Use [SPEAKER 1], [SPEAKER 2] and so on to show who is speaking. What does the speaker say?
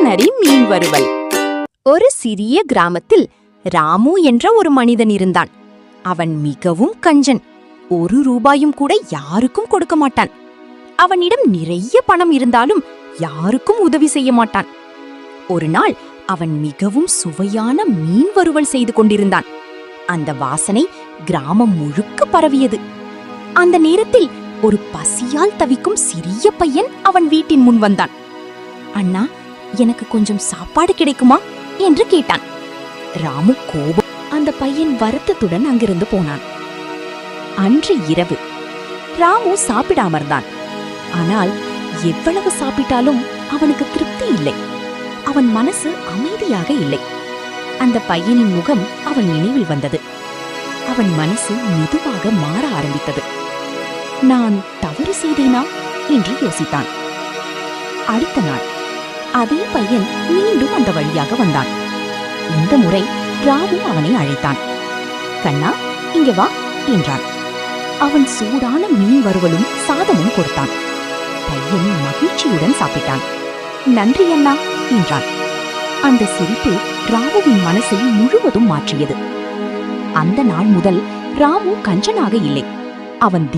[SPEAKER 1] Missionary மீன் வறுவல். ஒரு சிறிய கிராமத்தில் ராமு என்ற ஒரு மனிதன் இருந்தான். அவன் மிகவும் கஞ்சன். 1 ரூபாயும் கூட யாருக்கும் கொடுக்க மாட்டான். அவனிடம் நிறைய பணம் இருந்தாலும் யாருக்கும் உதவி செய்ய மாட்டான். ஒரு நாள் அவன் மிகவும் சுவையான மீன் வறுவல் செய்து கொண்டிருந்தான். அந்த வாசனை கிராமம் முழுக்க பரவியது. அந்த நேரத்தில் ஒரு பசியால் தவிக்கும் சிறிய பையன் அவன் வீட்டின் முன் வந்தான். அண்ணா, எனக்கு கொஞ்சம் சாப்பாடு கிடைக்குமா என்று கேட்டான். ராமு கோபம். அந்த பையன் வருத்தத்துடன் அங்கிருந்து போனான். அன்று இரவு ராமு சாப்பிடாமற்தான். ஆனால் எவ்வளவு சாப்பிட்டாலும் அவனுக்கு திருப்தி இல்லை. அவன் மனசு அமைதியாக இல்லை. அந்த பையனின் முகம் அவன் நினைவில் வந்தது. அவன் மனசு மெதுவாக மாற ஆரம்பித்தது. நான் தவறு செய்தேனா என்று யோசித்தான். அடுத்த நாள் அதே பையன் மீண்டும் அந்த வழியாக வந்தான். இந்த முறை ராமு அவனை அழைத்தான். கண்ணா, இங்க வா என்றான். அவன் சூடான மீன் வறுவலும் சாதமும் கொடுத்தான். பையன் மகிழ்ச்சியுடன் சாப்பிட்டான். நன்றி அண்ணா என்றான். அந்த சிரிப்பு ராமுவின் மனசை முழுவதும் மாற்றியது. அந்த நாள் முதல் ராமு கஞ்சனாக இல்லை. அவன்